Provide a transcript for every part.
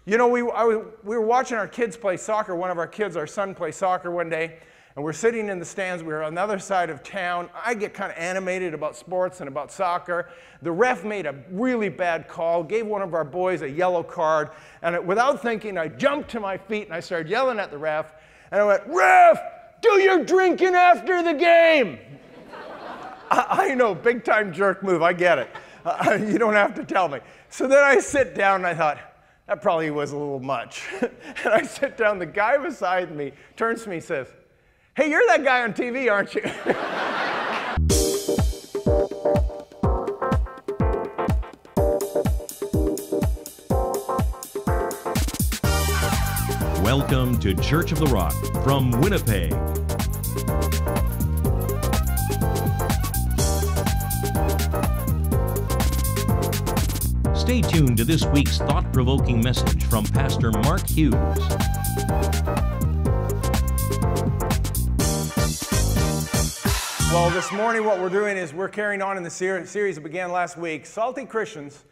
You know, we were watching our kids play soccer. One of our kids, our son, play soccer one day, and we're sitting in the stands. We were on the other side of town. I get kind of animated about sports and about soccer. The ref made a really bad call, gave one of our boys a yellow card, and without thinking, I jumped to my feet and I started yelling at the ref, and I went, "Ref, do your drinking after the game!" I know, big time jerk move, I get it. You don't have to tell me. So then I sit down and I thought, that probably was a little much. And I sit down, the guy beside me turns to me and says, "Hey, you're that guy on TV, aren't you?" Welcome to Church of the Rock from Winnipeg. Stay tuned to this week's thought-provoking message from Pastor Mark Hughes. Well, this morning what we're doing is we're carrying on in the series that began last week, Salty Christians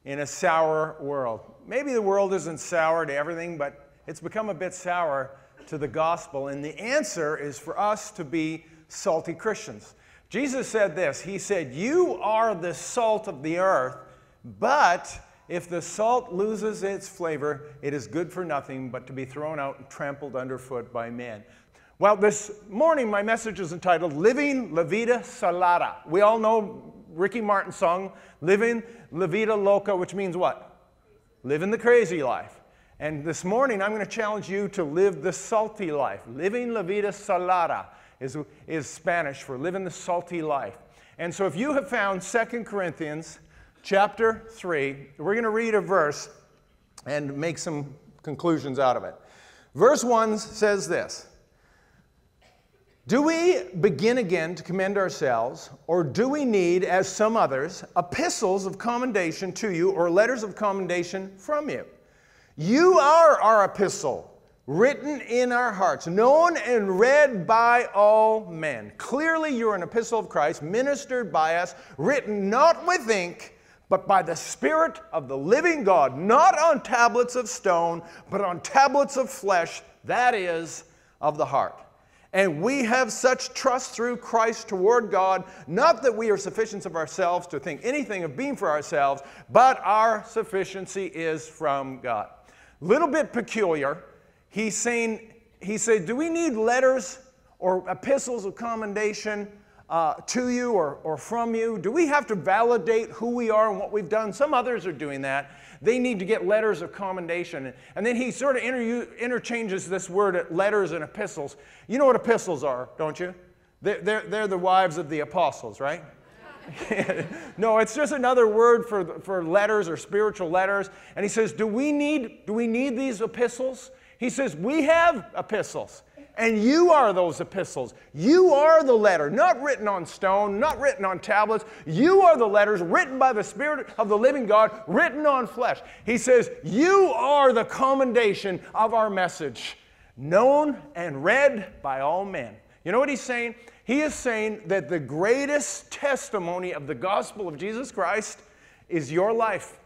in a Sour World. Maybe the world isn't sour to everything, but it's become a bit sour to the gospel, and the answer is for us to be salty Christians. Jesus said this, he said, "You are the salt of the earth, but if the salt loses its flavor, it is good for nothing but to be thrown out and trampled underfoot by men." Well, this morning my message is entitled, Living La Vida Salada. We all know Ricky Martin's song, Living La Vida Loca, which means what? Living the crazy life. And this morning I'm going to challenge you to live the salty life. Living La Vida Salada is Spanish for living the salty life. And so if you have found 2 Corinthians chapter 3, we're going to read a verse and make some conclusions out of it. Verse 1 says this, "Do we begin again to commend ourselves, or do we need, as some others, epistles of commendation to you, or letters of commendation from you? You are our epistle, written in our hearts, known and read by all men. Clearly you're an epistle of Christ, ministered by us, written not with ink, but by the Spirit of the living God, not on tablets of stone, but on tablets of flesh, that is, of the heart. And we have such trust through Christ toward God, not that we are sufficient of ourselves to think anything of being for ourselves, but our sufficiency is from God." Little bit peculiar. He said, do we need letters or epistles of commendation to you or from you? Do we have to validate who we are and what we've done? Some others are doing that. They need to get letters of commendation. And then he sort of interchanges this word letters and epistles. You know what epistles are, don't you? They're the wives of the apostles, right? No, it's just another word for letters or spiritual letters. And he says, do we need these epistles? He says, we have epistles. And you are those epistles. You are the letter, not written on stone, not written on tablets. You are the letters written by the Spirit of the living God, written on flesh. He says, you are the commendation of our message, known and read by all men. You know what he's saying? He is saying that the greatest testimony of the gospel of Jesus Christ is your life.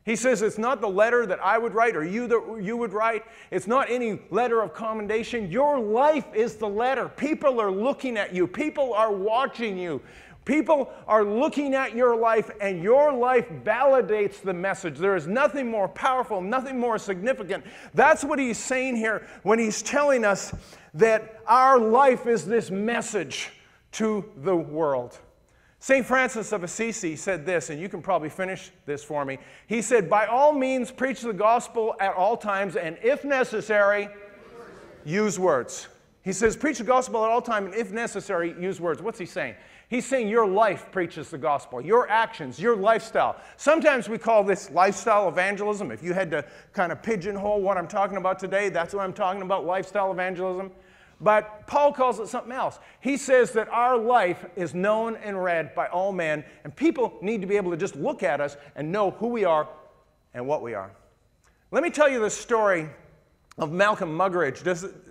He says it's not the letter that I would write or you would write. It's not any letter of commendation. Your life is the letter. People are looking at you. People are watching you. People are looking at your life, and your life validates the message. There is nothing more powerful, nothing more significant. That's what he's saying here when he's telling us that our life is this message to the world. St. Francis of Assisi said this, and you can probably finish this for me. He said, by all means, preach the gospel at all times, and if necessary, use words. He says, preach the gospel at all times, and if necessary, use words. What's he saying? He's saying your life preaches the gospel, your actions, your lifestyle. Sometimes we call this lifestyle evangelism. If you had to kind of pigeonhole what I'm talking about today, that's what I'm talking about, lifestyle evangelism. But Paul calls it something else. He says that our life is known and read by all men, and people need to be able to just look at us and know who we are and what we are. Let me tell you the story of Malcolm Muggeridge.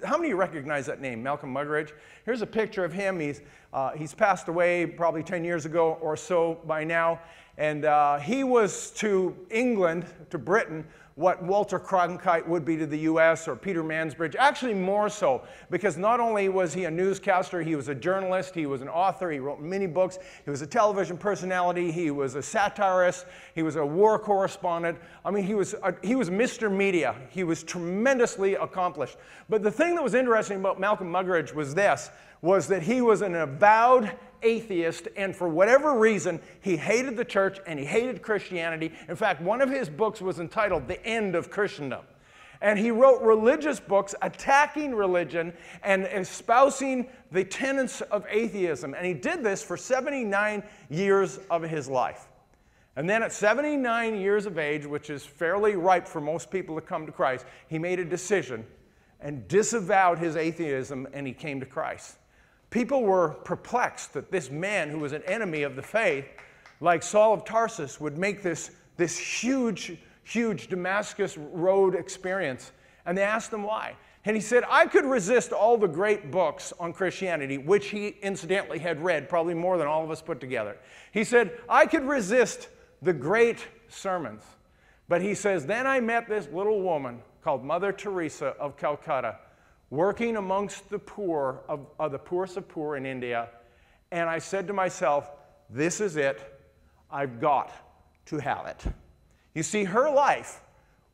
How many of you recognize that name, Malcolm Muggeridge? Here's a picture of him. He's passed away probably 10 years ago or so by now. And he was to England, to Britain, what Walter Cronkite would be to the U.S. or Peter Mansbridge. Actually, more so, because not only was he a newscaster, he was a journalist, he was an author, he wrote many books, he was a television personality, he was a satirist, he was a war correspondent. I mean, he was Mr. Media. He was tremendously accomplished. But the thing that was interesting about Malcolm Muggeridge was this, was that he was an avowed atheist, and for whatever reason, he hated the church and he hated Christianity. In fact, one of his books was entitled The End of Christendom. And he wrote religious books attacking religion and espousing the tenets of atheism. And he did this for 79 years of his life. And then at 79 years of age, which is fairly ripe for most people to come to Christ, he made a decision and disavowed his atheism, and he came to Christ. People were perplexed that this man who was an enemy of the faith, like Saul of Tarsus, would make this huge Damascus Road experience. And they asked him why. And he said, I could resist all the great books on Christianity, which he incidentally had read, probably more than all of us put together. He said, I could resist the great sermons. But he says, then I met this little woman called Mother Teresa of Calcutta, working amongst the poor, of the poorest of poor in India, and I said to myself, this is it. I've got to have it. You see, her life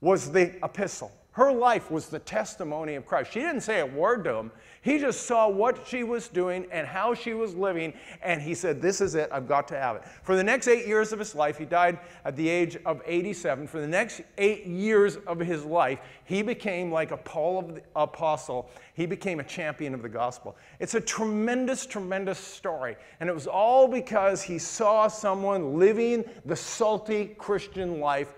was the epistle. Her life was the testimony of Christ. She didn't say a word to him. He just saw what she was doing and how she was living, and he said, this is it, I've got to have it. For the next 8 years of his life, he died at the age of 87. For the next 8 years of his life, he became like a Paul of the Apostle. He became a champion of the gospel. It's a tremendous, tremendous story, and it was all because he saw someone living the salty Christian life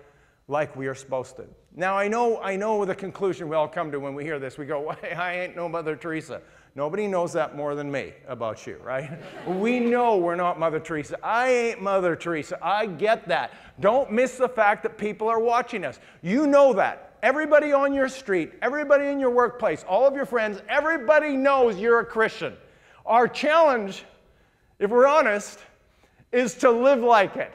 like we are supposed to. Now, I know the conclusion we all come to when we hear this. We go, well, I ain't no Mother Teresa. Nobody knows that more than me about you, right? We know we're not Mother Teresa. I ain't Mother Teresa. I get that. Don't miss the fact that people are watching us. You know that. Everybody on your street, everybody in your workplace, all of your friends, everybody knows you're a Christian. Our challenge, if we're honest, is to live like it.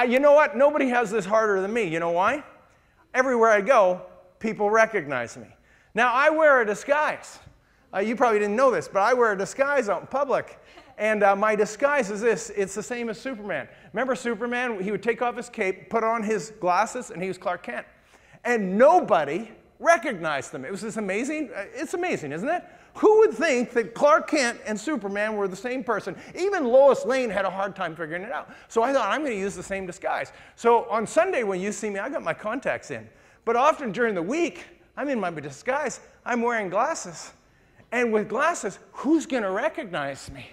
You know what? Nobody has this harder than me. You know why? Everywhere I go, people recognize me. Now, I wear a disguise. You probably didn't know this, but I wear a disguise out in public. And my disguise is this. It's the same as Superman. Remember Superman? He would take off his cape, put on his glasses, and he was Clark Kent. And nobody recognized him. It was this amazing. It's amazing, isn't it? Who would think that Clark Kent and Superman were the same person? Even Lois Lane had a hard time figuring it out. So I thought, I'm going to use the same disguise. So on Sunday when you see me, I got my contacts in. But often during the week, I'm in my disguise. I'm wearing glasses. And with glasses, who's going to recognize me?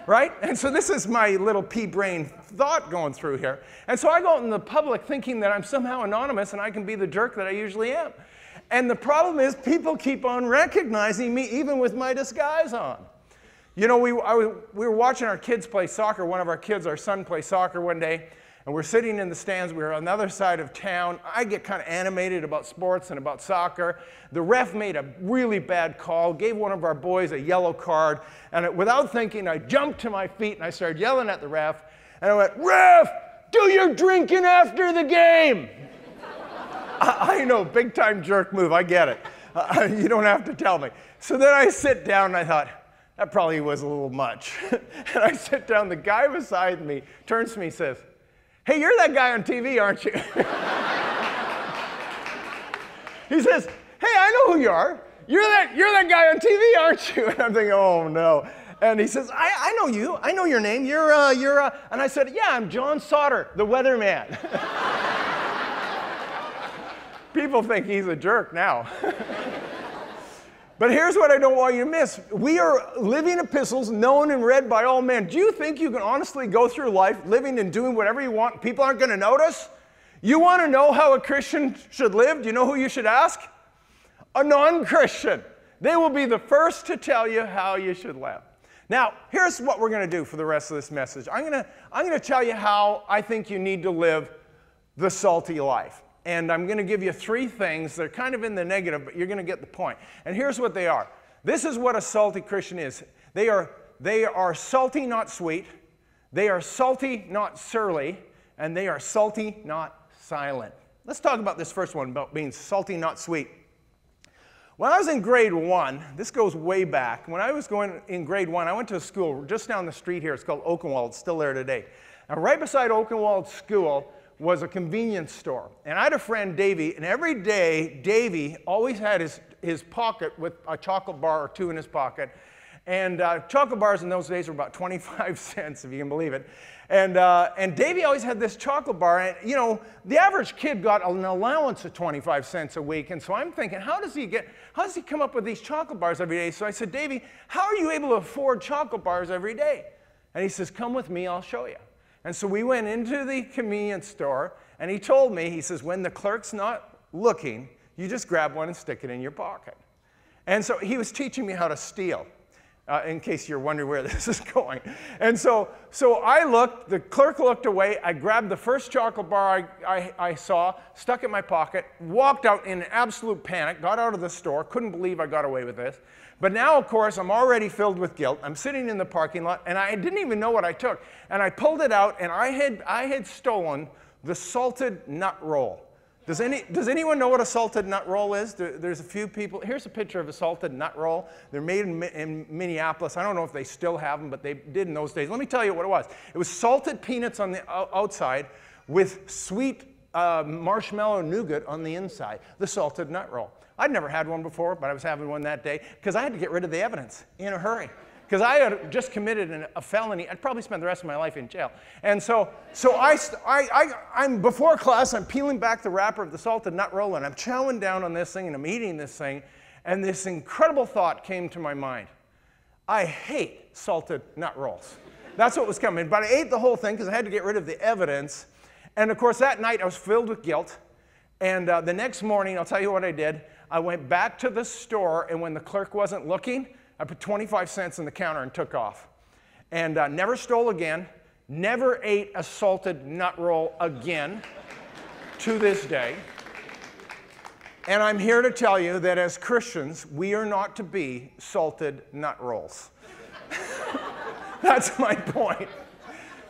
Right? And so this is my little pea-brain thought going through here. And so I go out in the public thinking that I'm somehow anonymous and I can be the jerk that I usually am. And the problem is people keep on recognizing me even with my disguise on. You know, we were watching our kids play soccer. One of our kids, our son, play soccer one day. And we're sitting in the stands. We were on the other side of town. I get kind of animated about sports and about soccer. The ref made a really bad call, gave one of our boys a yellow card. And without thinking, I jumped to my feet and I started yelling at the ref. And I went, "Ref, do your drinking after the game." I know, big time jerk move, I get it. You don't have to tell me. So then I sit down and I thought, that probably was a little much. And I sit down, the guy beside me turns to me and says, "Hey, you're that guy on TV, aren't you?" He says, "Hey, I know who you are. You're that guy on TV, aren't you?" And I'm thinking, oh no. And he says, I know you. I know your name. And I said, "Yeah, I'm John Sauter, the weatherman." People think he's a jerk now. But here's what I don't want you to miss. We are living epistles known and read by all men. Do you think you can honestly go through life living and doing whatever you want? People aren't going to notice? You want to know how a Christian should live? Do you know who you should ask? A non-Christian. They will be the first to tell you how you should live. Now, here's what we're going to do for the rest of this message. I'm going to tell you how I think you need to live the salty life. And I'm going to give you 3 things. They're kind of in the negative, but you're going to get the point. And here's what they are. This is what a salty Christian is. They are salty, not sweet. They are salty, not surly. And they are salty, not silent. Let's talk about this first one, about being salty, not sweet. When I was in grade 1, this goes way back. When I was going in grade 1, I went to a school just down the street here. It's called Oakenwald. It's still there today. And right beside Oakenwald School was a convenience store. And I had a friend, Davey, and every day, Davey always had his pocket with a chocolate bar or two in his pocket. And chocolate bars in those days were about 25 cents, if you can believe it. And Davey always had this chocolate bar. And, you know, the average kid got an allowance of 25 cents a week. And so I'm thinking, how does he come up with these chocolate bars every day? So I said, Davey, how are you able to afford chocolate bars every day? And he says, come with me, I'll show you. And so we went into the convenience store, and he told me, he says, when the clerk's not looking, you just grab one and stick it in your pocket. And so he was teaching me how to steal. In case you're wondering where this is going. And so I looked, the clerk looked away, I grabbed the first chocolate bar I saw, stuck it in my pocket, walked out in absolute panic, got out of the store, couldn't believe I got away with this. But now, of course, I'm already filled with guilt. I'm sitting in the parking lot, and I didn't even know what I took. And I pulled it out, and I had stolen the salted nut roll. Does anyone know what a salted nut roll is? There's a few people. Here's a picture of a salted nut roll. They're made in Minneapolis. I don't know if they still have them, but they did in those days. Let me tell you what it was. It was salted peanuts on the outside with sweet marshmallow nougat on the inside, the salted nut roll. I'd never had one before, but I was having one that day because I had to get rid of the evidence in a hurry. Because I had just committed a felony. I'd probably spend the rest of my life in jail. And so I'm before class, I'm peeling back the wrapper of the salted nut roll, and I'm chowing down on this thing, and I'm eating this thing, and this incredible thought came to my mind. I hate salted nut rolls. That's what was coming. But I ate the whole thing because I had to get rid of the evidence. And of course, that night I was filled with guilt. And the next morning, I'll tell you what I did. I went back to the store, and when the clerk wasn't looking, I put 25 cents on the counter and took off. And never stole again, never ate a salted nut roll again to this day. And I'm here to tell you that as Christians, we are not to be salted nut rolls. That's my point.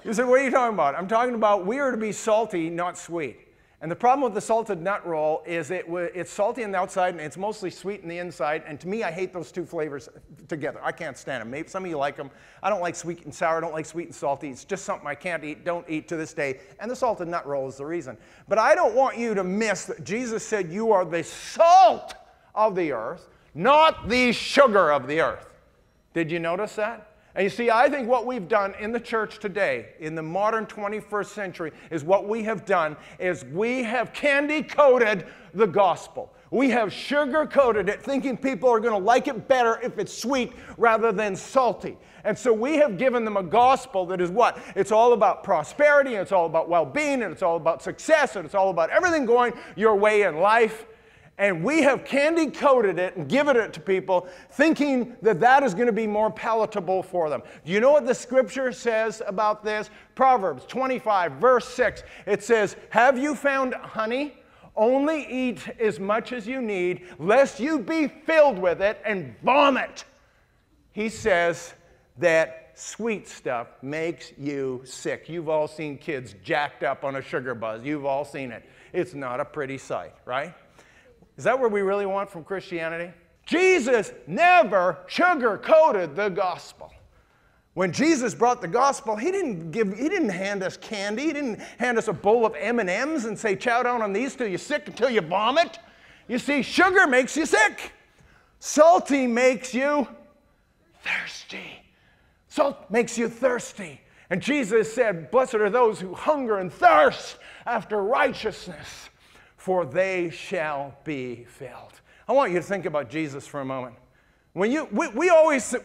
You say, what are you talking about? I'm talking about we are to be salty, not sweet. And the problem with the salted nut roll is it's salty on the outside and it's mostly sweet on the inside. And to me, I hate those two flavors together. I can't stand them. Maybe some of you like them. I don't like sweet and sour. I don't like sweet and salty. It's just something I can't eat, don't eat to this day. And the salted nut roll is the reason. But I don't want you to miss that Jesus said you are the salt of the earth, not the sugar of the earth. Did you notice that? And you see, I think what we've done in the church today, in the modern 21st century, is what we have done is we have candy-coated the gospel. We have sugar-coated it, thinking people are going to like it better if it's sweet rather than salty. And so we have given them a gospel that is what? It's all about prosperity, and it's all about well-being, and it's all about success, and it's all about everything going your way in life. And we have candy-coated it and given it to people thinking that that is going to be more palatable for them. Do you know what the scripture says about this? Proverbs 25, verse 6. It says, have you found honey? Only eat as much as you need, lest you be filled with it and vomit. He says that sweet stuff makes you sick. You've all seen kids jacked up on a sugar buzz. You've all seen it. It's not a pretty sight, right? Is that what we really want from Christianity? Jesus never sugar-coated the gospel. When Jesus brought the gospel, he didn't hand us candy. He didn't hand us a bowl of M&Ms and say, chow down on these till you're sick, until you vomit. You see, sugar makes you sick. Salty makes you thirsty. Salt makes you thirsty. And Jesus said, blessed are those who hunger and thirst after righteousness, for they shall be filled. I want you to think about Jesus for a moment. When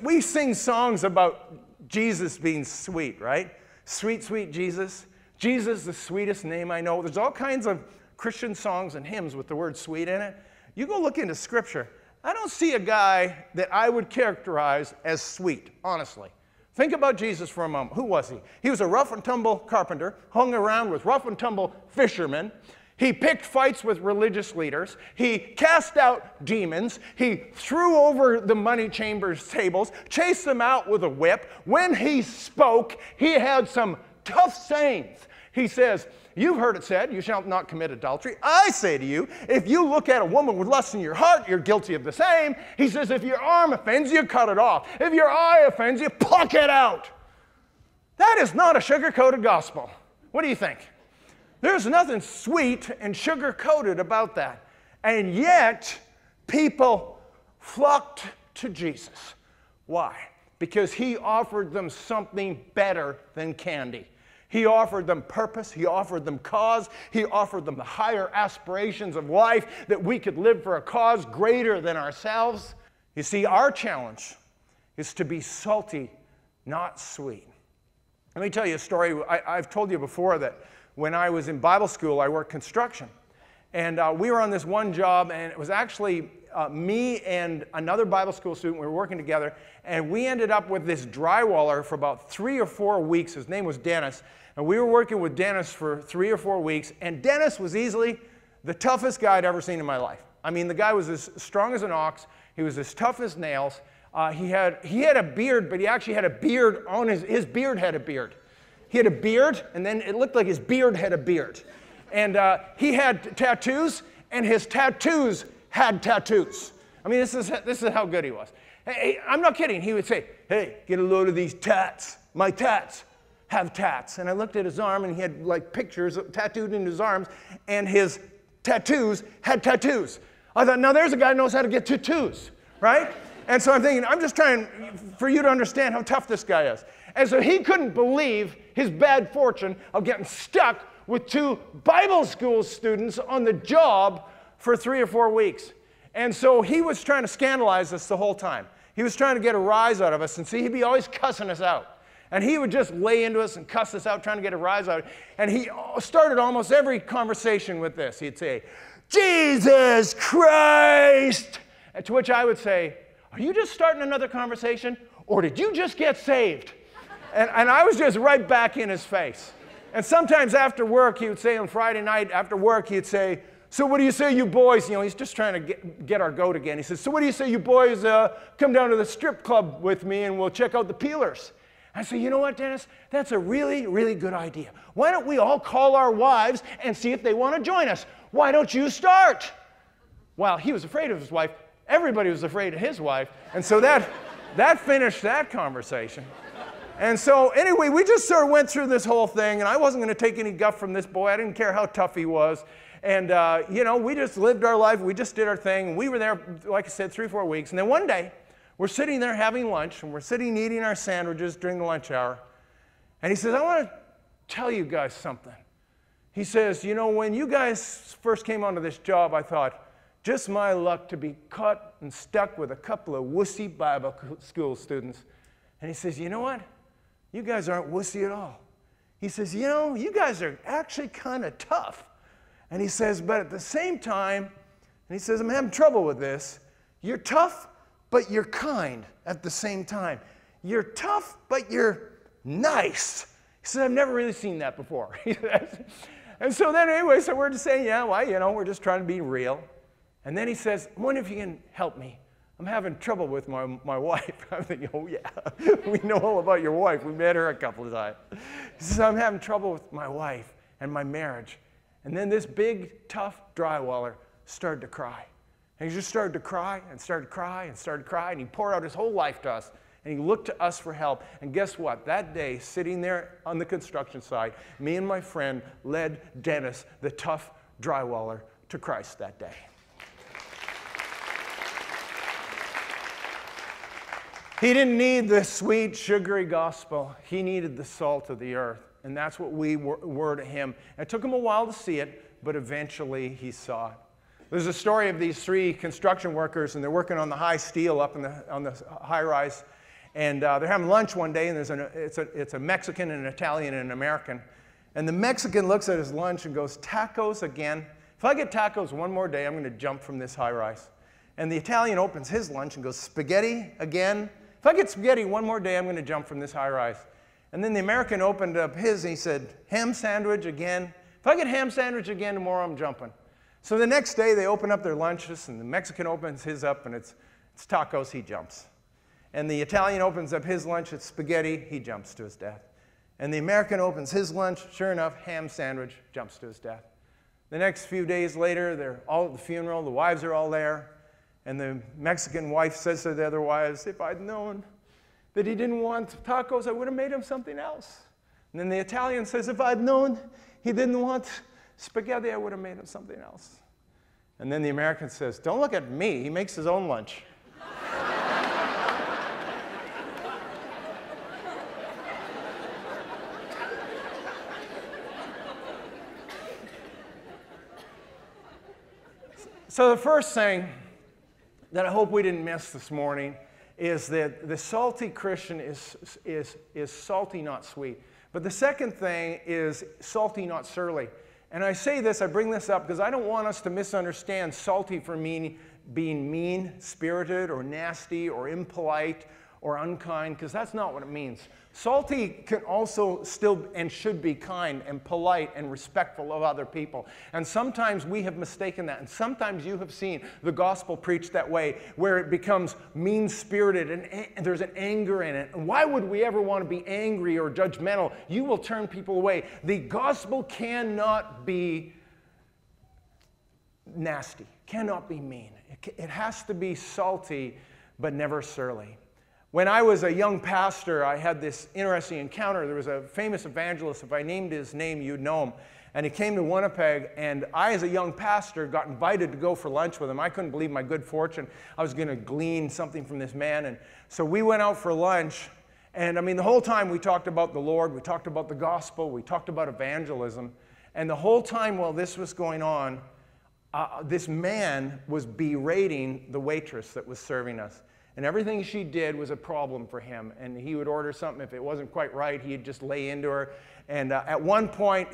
we sing songs about Jesus being sweet, right? Sweet, sweet Jesus. Jesus, the sweetest name I know. There's all kinds of Christian songs and hymns with the word sweet in it. You go look into Scripture. I don't see a guy that I would characterize as sweet, honestly. Think about Jesus for a moment. Who was he? He was a rough and tumble carpenter, hung around with rough and tumble fishermen. He picked fights with religious leaders. He cast out demons. He threw over the money chambers tables, chased them out with a whip. When he spoke, he had some tough sayings. He says, you've heard it said, you shall not commit adultery. I say to you, if you look at a woman with lust in your heart, you're guilty of the same. He says, if your arm offends you, cut it off. If your eye offends you, pluck it out. That is not a sugar-coated gospel. What do you think? There's nothing sweet and sugar-coated about that. And yet, people flocked to Jesus. Why? Because he offered them something better than candy. He offered them purpose. He offered them cause. He offered them the higher aspirations of life, that we could live for a cause greater than ourselves. You see, our challenge is to be salty, not sweet. Let me tell you a story. I've told you before that when I was in Bible school, I worked construction. And we were on this one job, and it was actually me and another Bible school student. We were working together, and we ended up with this drywaller for about 3 or 4 weeks. His name was Dennis. And we were working with Dennis for 3 or 4 weeks, and Dennis was easily the toughest guy I'd ever seen in my life. I mean, the guy was as strong as an ox. He was as tough as nails. He had a beard, but he actually had a beard on his beard had a beard. He had a beard, and then it looked like his beard had a beard. And he had tattoos, and his tattoos had tattoos. I mean, this is how good he was. Hey, I'm not kidding. He would say, hey, get a load of these tats. My tats have tats. And I looked at his arm, and he had like pictures tattooed in his arms, and his tattoos had tattoos. I thought, now there's a guy who knows how to get tattoos, right? And so I'm thinking, I'm just trying for you to understand how tough this guy is. And so he couldn't believe his bad fortune of getting stuck with 2 Bible school students on the job for 3 or 4 weeks. And so he was trying to scandalize us the whole time. He was trying to get a rise out of us. And see, he'd be always cussing us out. And he would just lay into us and cuss us out, trying to get a rise out of it. And he started almost every conversation with this. He'd say, Jesus Christ! And to which I would say, are you just starting another conversation? Or did you just get saved? And I was just right back in his face. And sometimes after work, he would say on Friday night, after work, he'd say, so what do you say, you boys? You know, he's just trying to get our goat again. He says, so what do you say, you boys, come down to the strip club with me and we'll check out the peelers? I say, you know what, Dennis? That's a really, really good idea. Why don't we all call our wives and see if they want to join us? Why don't you start? Well, he was afraid of his wife. Everybody was afraid of his wife. And so that finished that conversation. And so anyway, we just sort of went through this whole thing, and I wasn't going to take any guff from this boy. I didn't care how tough he was. And, you know, we just lived our life. We just did our thing. And we were there, like I said, 3 or 4 weeks. And then one day, we're sitting there having lunch, and we're sitting eating our sandwiches during the lunch hour. And he says, I want to tell you guys something. He says, you know, when you guys first came onto this job, I thought, just my luck to be caught and stuck with a couple of wussy Bible school students. And he says, you know what? You guys aren't wussy at all. He says, you know, you guys are actually kind of tough. And he says, but at the same time, and he says, I'm having trouble with this. You're tough, but you're kind at the same time. You're tough, but you're nice. He says, I've never really seen that before. And so then anyway, so we're just saying, yeah, well, you know, we're just trying to be real. And then he says, I wonder if you can help me. I'm having trouble with my wife. I'm thinking, oh yeah, we know all about your wife. We met her a couple of times. He says, I'm having trouble with my wife and my marriage. And then this big, tough drywaller started to cry. And he just started to cry and started to cry and started to cry. And he poured out his whole life to us. And he looked to us for help. And guess what? That day, sitting there on the construction site, me and my friend led Dennis, the tough drywaller, to Christ that day. He didn't need the sweet, sugary gospel. He needed the salt of the earth. And that's what we were to him. And it took him a while to see it, but eventually he saw it. There's a story of these 3 construction workers, and they're working on the high steel up on the high rise. And they're having lunch one day, and it's a Mexican, and an Italian, and an American. And the Mexican looks at his lunch and goes, tacos again? If I get tacos one more day, I'm going to jump from this high rise. And the Italian opens his lunch and goes, spaghetti again? If I get spaghetti one more day, I'm going to jump from this high rise. And then the American opened up his and he said, ham sandwich again? If I get ham sandwich again tomorrow, I'm jumping. So the next day they open up their lunches and the Mexican opens his up and it's tacos, he jumps. And the Italian opens up his lunch, it's spaghetti, he jumps to his death. And the American opens his lunch. Sure enough, ham sandwich, jumps to his death. The next few days later, they're all at the funeral. The wives are all there. And the Mexican wife says to the other wives, if I'd known that he didn't want tacos, I would have made him something else. And then the Italian says, if I'd known he didn't want spaghetti, I would have made him something else. And then the American says, don't look at me. He makes his own lunch. So the first thing that I hope we didn't miss this morning is that the salty Christian is salty, not sweet. But the second thing is salty, not surly. And I say this, I bring this up because I don't want us to misunderstand salty for being mean-spirited or nasty or impolite or unkind, because that's not what it means. Salty can also still and should be kind and polite and respectful of other people. And sometimes we have mistaken that. And sometimes you have seen the gospel preached that way, where it becomes mean-spirited and there's an anger in it. And why would we ever want to be angry or judgmental? You will turn people away. The gospel cannot be nasty, cannot be mean. It has to be salty, but never surly. When I was a young pastor, I had this interesting encounter. There was a famous evangelist. If I named his name, you'd know him. And he came to Winnipeg, and I, as a young pastor, got invited to go for lunch with him. I couldn't believe my good fortune. I was going to glean something from this man. And so we went out for lunch. And I mean, the whole time we talked about the Lord. We talked about the gospel. We talked about evangelism. And the whole time while this was going on, this man was berating the waitress that was serving us. And everything she did was a problem for him. And he would order something. If it wasn't quite right, he'd just lay into her. And at one point,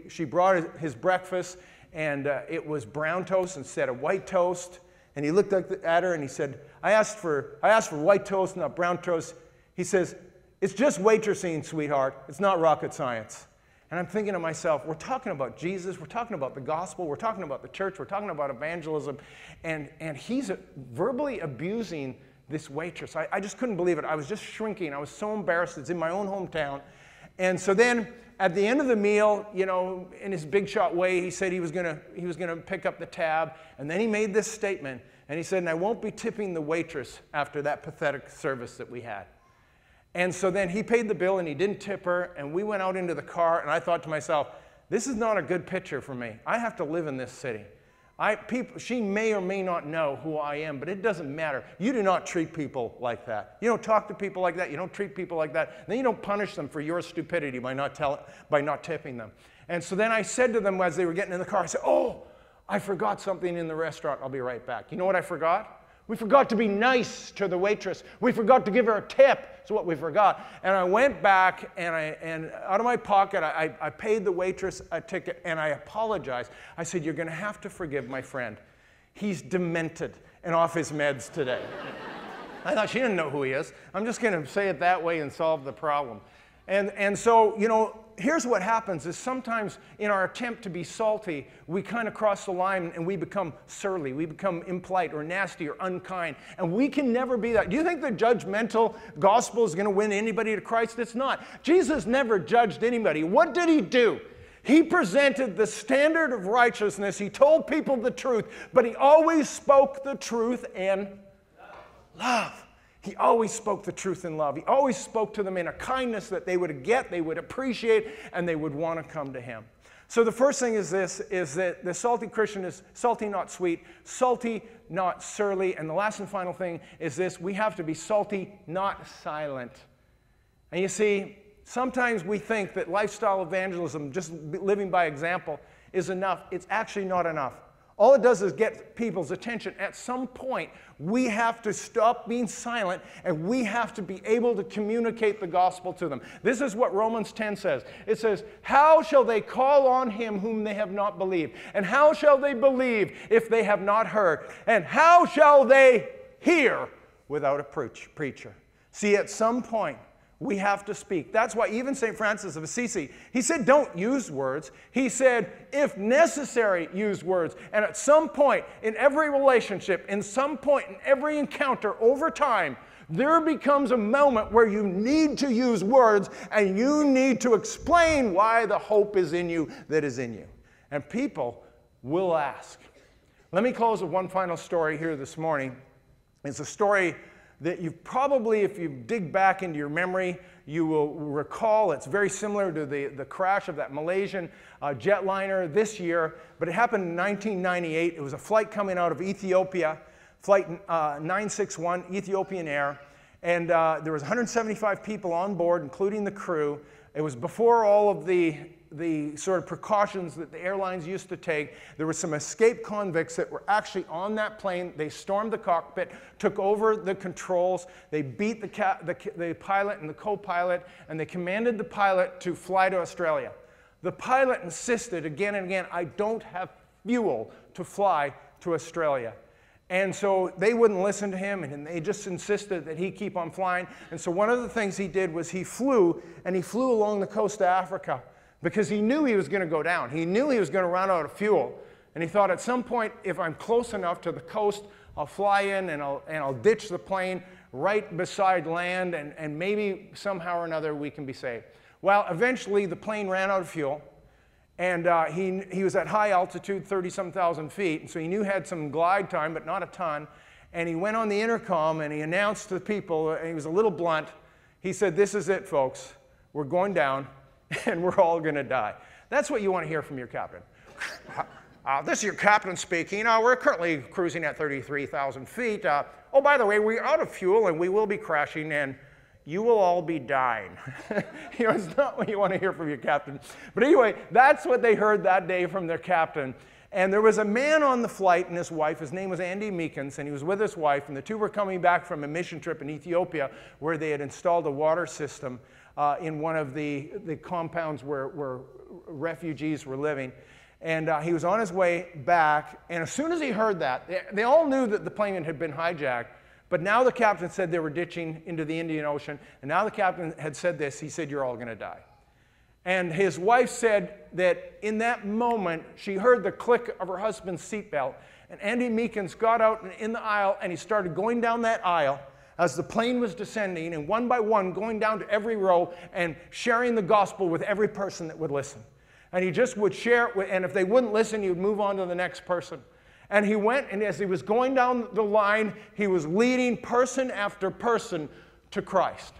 she brought his breakfast, and it was brown toast instead of white toast. And he looked at her and he said, I asked for white toast, not brown toast. He says, it's just waitressing, sweetheart. It's not rocket science. And I'm thinking to myself, we're talking about Jesus, we're talking about the gospel, we're talking about the church, we're talking about evangelism, and he's verbally abusing this waitress. I just couldn't believe it. I was just shrinking. I was so embarrassed. It's in my own hometown. And so then at the end of the meal, you know, in his big shot way, he said he was gonna pick up the tab. And then he made this statement. And he said, and I won't be tipping the waitress after that pathetic service that we had. And so then he paid the bill and he didn't tip her. And we went out into the car, and I thought to myself, this is not a good picture for me. I have to live in this city. She may or may not know who I am, but it doesn't matter. You do not treat people like that. You don't talk to people like that. You don't treat people like that. Then you don't punish them for your stupidity by not tipping them. And so then I said to them as they were getting in the car, I said, oh, I forgot something in the restaurant. I'll be right back. You know what I forgot? We forgot to be nice to the waitress. We forgot to give her a tip. That's what we forgot. And I went back, and out of my pocket, I paid the waitress a ticket, and I apologized. I said, you're going to have to forgive my friend. He's demented and off his meds today. I thought she didn't know who he is. I'm just going to say it that way and solve the problem. And so, you know, here's what happens is sometimes in our attempt to be salty, we kind of cross the line and we become surly. We become impolite or nasty or unkind. And we can never be that. Do you think the judgmental gospel is going to win anybody to Christ? It's not. Jesus never judged anybody. What did he do? He presented the standard of righteousness. He told people the truth, but he always spoke the truth in love. He always spoke the truth in love. He always spoke to them in a kindness that they would get, they would appreciate, and they would want to come to him. So the first thing is this, is that the salty Christian is salty, not sweet, salty, not surly, and the last and final thing is this, we have to be salty, not silent. And you see, sometimes we think that lifestyle evangelism, just living by example, is enough. It's actually not enough. All it does is get people's attention. At some point, we have to stop being silent, and we have to be able to communicate the gospel to them. This is what Romans 10 says. It says, how shall they call on him whom they have not believed? And how shall they believe if they have not heard? And how shall they hear without a preacher? See, at some point, we have to speak. That's why even St. Francis of Assisi, he said, don't use words. He said, if necessary, use words. And at some point in every relationship, in some point in every encounter over time, there becomes a moment where you need to use words and you need to explain why the hope is in you that is in you. And people will ask. Let me close with one final story here this morning. It's a story that you probably, if you dig back into your memory, you will recall. It's very similar to the crash of that Malaysian jetliner this year, but it happened in 1998. It was a flight coming out of Ethiopia, Flight 961, Ethiopian Air, and there was 175 people on board, including the crew. It was before all of the sort of precautions that the airlines used to take. There were some escaped convicts that were actually on that plane. They stormed the cockpit, took over the controls. They beat the pilot and the co-pilot, and they commanded the pilot to fly to Australia. The pilot insisted again and again, I don't have fuel to fly to Australia. And so they wouldn't listen to him, and they just insisted that he keep on flying. And so one of the things he did was he flew along the coast of Africa, because he knew he was going to go down. He knew he was going to run out of fuel. And he thought, at some point, if I'm close enough to the coast, I'll fly in and I'll ditch the plane right beside land, and maybe somehow or another we can be saved. Well, eventually the plane ran out of fuel, and he was at high altitude, 30-some thousand feet, and so he knew he had some glide time, but not a ton. And he went on the intercom and he announced to the people, and he was a little blunt. He said, "This is it, folks. We're going down, and we're all going to die." That's what you want to hear from your captain. This is your captain speaking. We're currently cruising at 33,000 feet. Oh, by the way, we're out of fuel, and we will be crashing, and you will all be dying. It's not what you want to hear from your captain. But anyway, that's what they heard that day from their captain. And there was a man on the flight and his wife. His name was Andy Meekins, and he was with his wife, and the two were coming back from a mission trip in Ethiopia where they had installed a water system in one of the compounds where refugees were living. And he was on his way back, and as soon as he heard that, they all knew that the plane had been hijacked, but now the captain said they were ditching into the Indian Ocean, and now the captain had said this. He said, "You're all going to die." And his wife said that in that moment, she heard the click of her husband's seatbelt, and Andy Meekins got out in the aisle, and he started going down that aisle as the plane was descending, and one by one going down to every row and sharing the gospel with every person that would listen. And he just would share it, and if they wouldn't listen, he would move on to the next person. And he went, and as he was going down the line, he was leading person after person to Christ.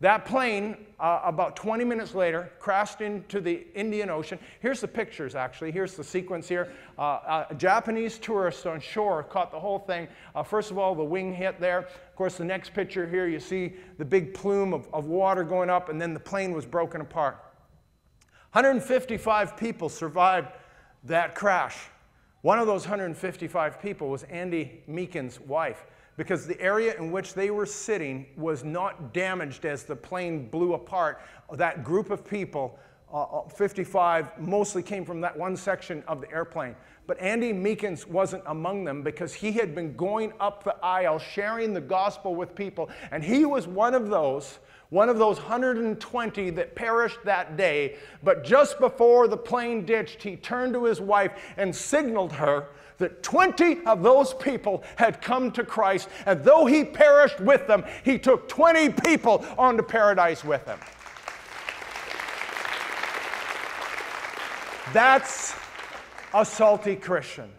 That plane, about 20 minutes later, crashed into the Indian Ocean. Here's the pictures, actually. Here's the sequence here. A Japanese tourist on shore caught the whole thing. First of all, the wing hit there. Of course, the next picture here, you see the big plume of water going up, and then the plane was broken apart. 155 people survived that crash. One of those 155 people was Andy Meekins' wife, because the area in which they were sitting was not damaged as the plane blew apart. That group of people, 55, mostly came from that one section of the airplane. But Andy Meekins wasn't among them, because he had been going up the aisle sharing the gospel with people, and he was one of those 120 that perished that day. But just before the plane ditched, he turned to his wife and signaled her that 20 of those people had come to Christ, and though he perished with them, he took 20 people onto paradise with him. That's a salty Christian.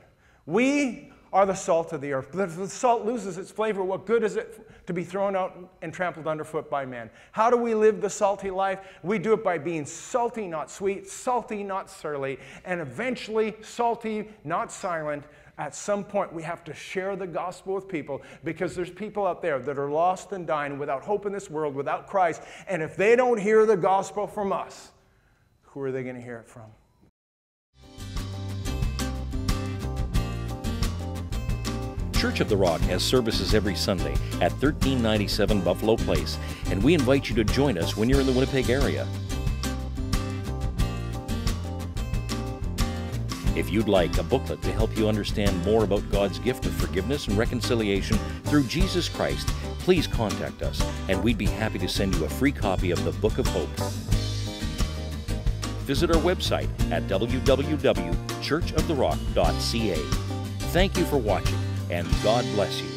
We are the salt of the earth. But if the salt loses its flavor, what good is it to be thrown out and trampled underfoot by men? How do we live the salty life? We do it by being salty, not sweet, salty, not surly, and eventually salty, not silent. At some point, we have to share the gospel with people, because there's people out there that are lost and dying without hope in this world, without Christ. And if they don't hear the gospel from us, who are they going to hear it from? Church of the Rock has services every Sunday at 1397 Buffalo Place, and we invite you to join us when you're in the Winnipeg area. If you'd like a booklet to help you understand more about God's gift of forgiveness and reconciliation through Jesus Christ, please contact us, and we'd be happy to send you a free copy of the Book of Hope. Visit our website at www.churchoftherock.ca. Thank you for watching, and God bless you.